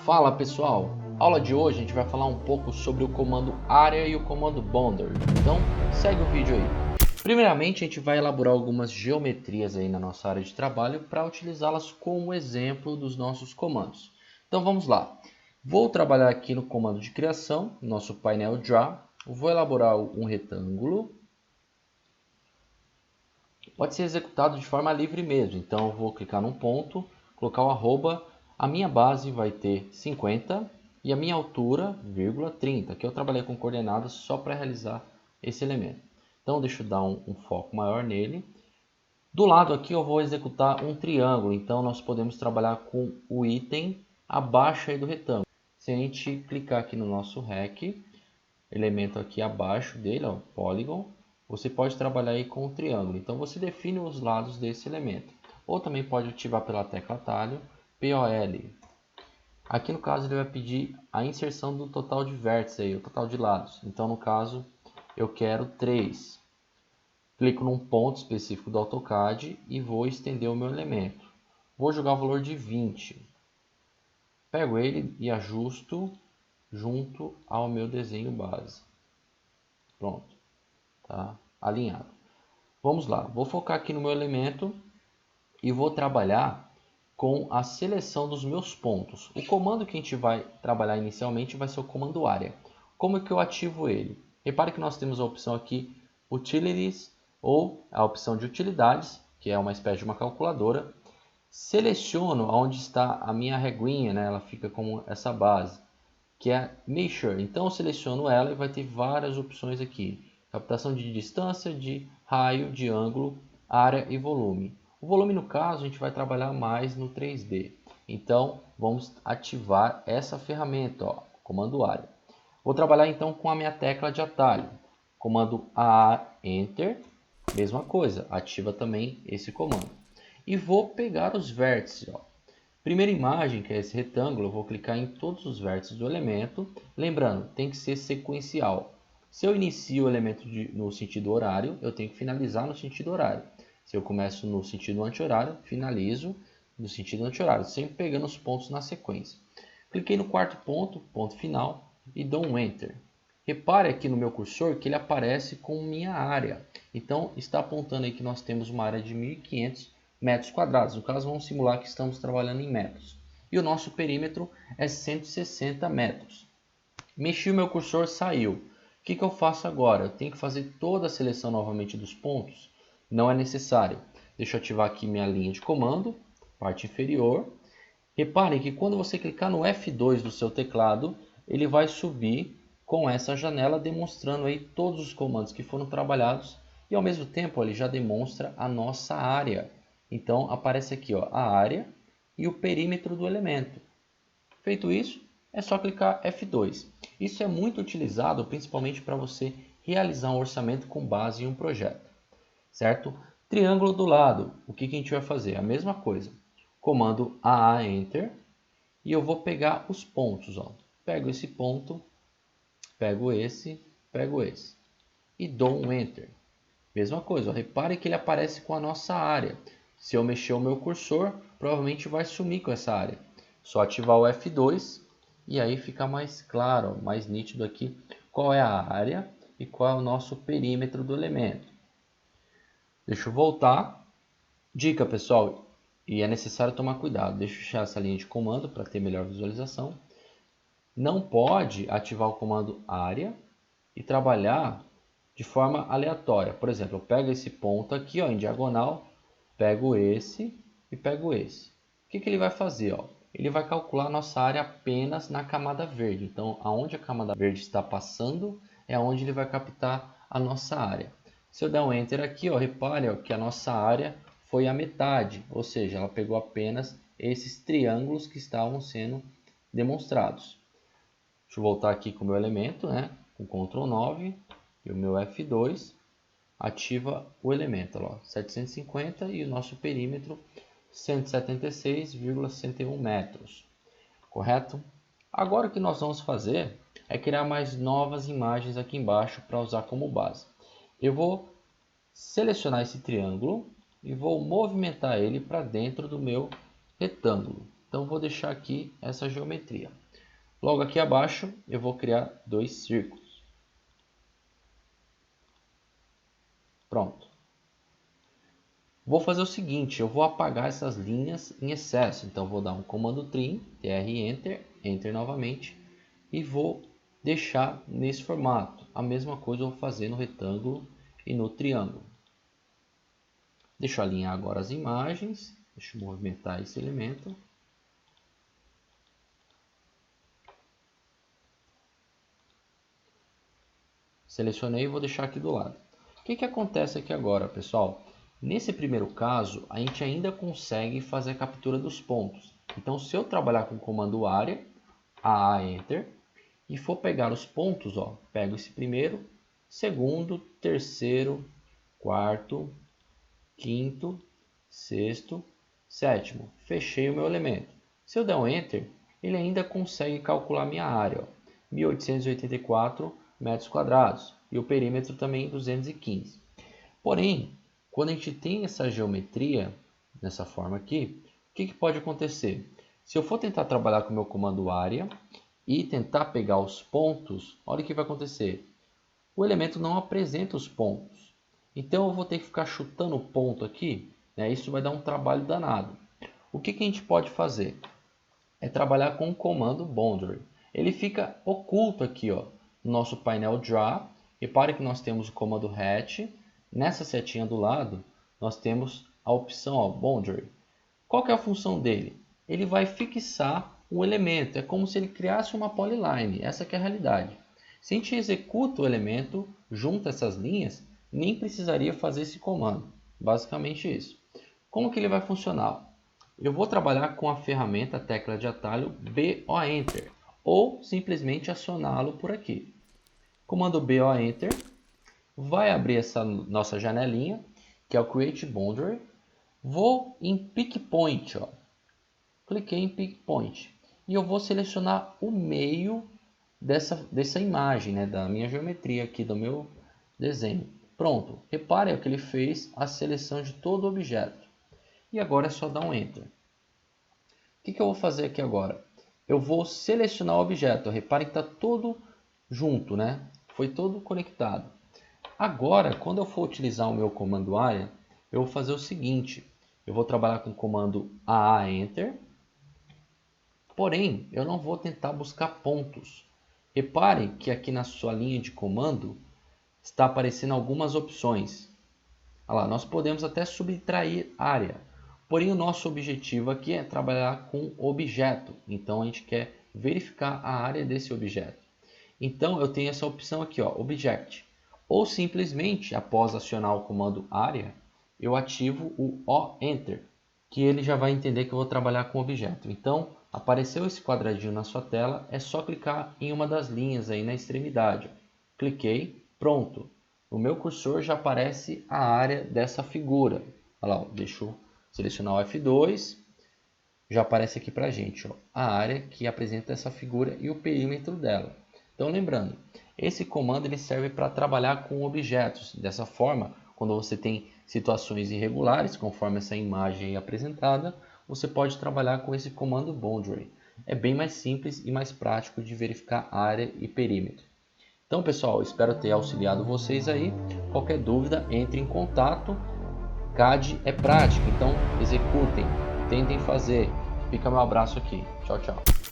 Fala pessoal, aula de hoje a gente vai falar um pouco sobre o comando área e o comando boundary, então segue o vídeo aí. Primeiramente a gente vai elaborar algumas geometrias aí na nossa área de trabalho para utilizá-las como exemplo dos nossos comandos. Então vamos lá, vou trabalhar aqui no comando de criação, nosso painel Draw, vou elaborar um retângulo. Pode ser executado de forma livre mesmo, então eu vou clicar num ponto, colocar o arroba, a minha base vai ter 50 e a minha altura, 30, que eu trabalhei com coordenadas só para realizar esse elemento. Então deixa eu dar um foco maior nele. Do lado aqui eu vou executar um triângulo, então nós podemos trabalhar com o item abaixo aí do retângulo. Se a gente clicar aqui no nosso REC, elemento aqui abaixo dele, ó, Polygon, você pode trabalhar aí com o triângulo. Então você define os lados desse elemento. Ou também pode ativar pela tecla atalho, POL. Aqui no caso ele vai pedir a inserção do total de vértices, aí, o total de lados. Então no caso eu quero 3. Clico num ponto específico do AutoCAD e vou estender o meu elemento. Vou jogar o valor de 20. Pego ele e ajusto junto ao meu desenho base. Pronto. Tá alinhado. Vamos lá, vou focar aqui no meu elemento e vou trabalhar com a seleção dos meus pontos. O comando que a gente vai trabalhar inicialmente vai ser o comando área. Como é que eu ativo ele? Repare que nós temos a opção aqui Utilities ou a opção de utilidades, que é uma espécie de uma calculadora. Seleciono onde está a minha reguinha, né? Ela fica como essa base, que é Measure. Então eu seleciono ela e vai ter várias opções aqui. Captação de distância, de raio, de ângulo, área e volume. O volume, no caso, a gente vai trabalhar mais no 3D. Então, vamos ativar essa ferramenta, ó, comando área. Vou trabalhar então com a minha tecla de atalho. Comando A, Enter, mesma coisa, ativa também esse comando. E vou pegar os vértices, ó. Primeira imagem, que é esse retângulo, eu vou clicar em todos os vértices do elemento. Lembrando, tem que ser sequencial. Se eu inicio o elemento no sentido horário, eu tenho que finalizar no sentido horário. Se eu começo no sentido anti-horário, finalizo no sentido anti-horário, sempre pegando os pontos na sequência. Cliquei no quarto ponto, ponto final, e dou um Enter. Repare aqui no meu cursor que ele aparece com minha área. Então, está apontando aí que nós temos uma área de 1.500 metros quadrados. No caso, vamos simular que estamos trabalhando em metros. E o nosso perímetro é 160 metros. Mexi o meu cursor, saiu. O que eu faço agora? Eu tenho que fazer toda a seleção novamente dos pontos? Não é necessário. Deixa eu ativar aqui minha linha de comando, parte inferior. Reparem que quando você clicar no F2 do seu teclado, ele vai subir com essa janela demonstrando aí todos os comandos que foram trabalhados e ao mesmo tempo ele já demonstra a nossa área. Então aparece aqui, ó, a área e o perímetro do elemento. Feito isso, é só clicar F2. Isso é muito utilizado principalmente para você realizar um orçamento com base em um projeto, certo? Triângulo do lado, o que a gente vai fazer? A mesma coisa. Comando AA Enter e eu vou pegar os pontos. Ó. Pego esse ponto, pego esse e dou um Enter. Mesma coisa, ó. Repare que ele aparece com a nossa área. Se eu mexer o meu cursor, provavelmente vai sumir com essa área. Só ativar o F2 e aí fica mais claro, mais nítido aqui qual é a área e qual é o nosso perímetro do elemento. Deixa eu voltar. Dica, pessoal, e é necessário tomar cuidado. Deixa eu fechar essa linha de comando para ter melhor visualização. Não pode ativar o comando área e trabalhar de forma aleatória. Por exemplo, eu pego esse ponto aqui, ó, em diagonal, pego esse e pego esse. O que ele vai fazer? Ó? Ele vai calcular a nossa área apenas na camada verde. Então, aonde a camada verde está passando é onde ele vai captar a nossa área. Se eu der um Enter aqui, ó, repare ó, que a nossa área foi a metade, ou seja, ela pegou apenas esses triângulos que estavam sendo demonstrados. Deixa eu voltar aqui com o meu elemento, né? Com Ctrl 9 e o meu F2, ativa o elemento, ó, 750 e o nosso perímetro 176,61 metros, correto? Agora o que nós vamos fazer é criar mais novas imagens aqui embaixo para usar como base. Eu vou selecionar esse triângulo e vou movimentar ele para dentro do meu retângulo. Então vou deixar aqui essa geometria. Logo aqui abaixo eu vou criar 2 círculos. Pronto. Vou fazer o seguinte, eu vou apagar essas linhas em excesso. Então vou dar um comando trim, tr enter, enter novamente e vou deixar nesse formato. A mesma coisa eu vou fazer no retângulo e no triângulo. Deixa eu alinhar agora as imagens. Deixa eu movimentar esse elemento. Selecionei e vou deixar aqui do lado. O que acontece aqui agora, pessoal? Nesse primeiro caso, a gente ainda consegue fazer a captura dos pontos. Então, se eu trabalhar com o comando área, AA Enter, e for pegar os pontos, ó, pego esse primeiro, segundo, terceiro, quarto, quinto, sexto, sétimo. Fechei o meu elemento. Se eu der um Enter, ele ainda consegue calcular minha área, ó, 1884 metros quadrados, e o perímetro também 215. Porém, quando a gente tem essa geometria, dessa forma aqui, o que pode acontecer? Se eu for tentar trabalhar com o meu comando área e tentar pegar os pontos, olha o que vai acontecer. O elemento não apresenta os pontos. Então eu vou ter que ficar chutando o ponto aqui, né? Isso vai dar um trabalho danado. O que a gente pode fazer? É trabalhar com o comando boundary. Ele fica oculto aqui, ó, no nosso painel Draw. Repare que nós temos o comando hatch. Nessa setinha do lado, nós temos a opção, ó, boundary. Qual que é a função dele? Ele vai fixar um elemento. É como se ele criasse uma polyline. Essa que é a realidade. Se a gente executa o elemento, junta essas linhas, nem precisaria fazer esse comando. Basicamente isso. Como que ele vai funcionar? Eu vou trabalhar com a ferramenta, a tecla de atalho BO Enter, ou simplesmente acioná-lo por aqui. Comando BO Enter vai abrir essa nossa janelinha, que é o Create Boundary. Vou em Pick Point, ó. Cliquei em Pick Point e eu vou selecionar o meio dessa imagem, né, da minha geometria aqui, do meu desenho. Pronto, repare que ele fez a seleção de todo o objeto. E agora é só dar um Enter. O que eu vou fazer aqui agora? Eu vou selecionar o objeto. Repare que está tudo junto, né? Foi todo conectado. Agora, quando eu for utilizar o meu comando área, eu vou fazer o seguinte. Eu vou trabalhar com o comando AA Enter. Porém, eu não vou tentar buscar pontos. Repare que aqui na sua linha de comando está aparecendo algumas opções. Olha lá, nós podemos até subtrair área. Porém, o nosso objetivo aqui é trabalhar com objeto. Então, a gente quer verificar a área desse objeto. Então, eu tenho essa opção aqui, ó, Object. Ou simplesmente, após acionar o comando área, eu ativo o Enter, que ele já vai entender que eu vou trabalhar com objeto. Então, apareceu esse quadradinho na sua tela, é só clicar em uma das linhas aí na extremidade. Cliquei, pronto. No meu cursor já aparece a área dessa figura. Olha lá, deixa eu selecionar o F2, já aparece aqui para a gente, ó, a área que apresenta essa figura e o perímetro dela. Então, lembrando, esse comando ele serve para trabalhar com objetos. Dessa forma, quando você tem situações irregulares, conforme essa imagem aí apresentada, você pode trabalhar com esse comando boundary. É bem mais simples e mais prático de verificar área e perímetro. Então, pessoal, espero ter auxiliado vocês aí. Qualquer dúvida, entre em contato. CAD é prático, então executem, tentem fazer. Fica meu abraço aqui. Tchau, tchau.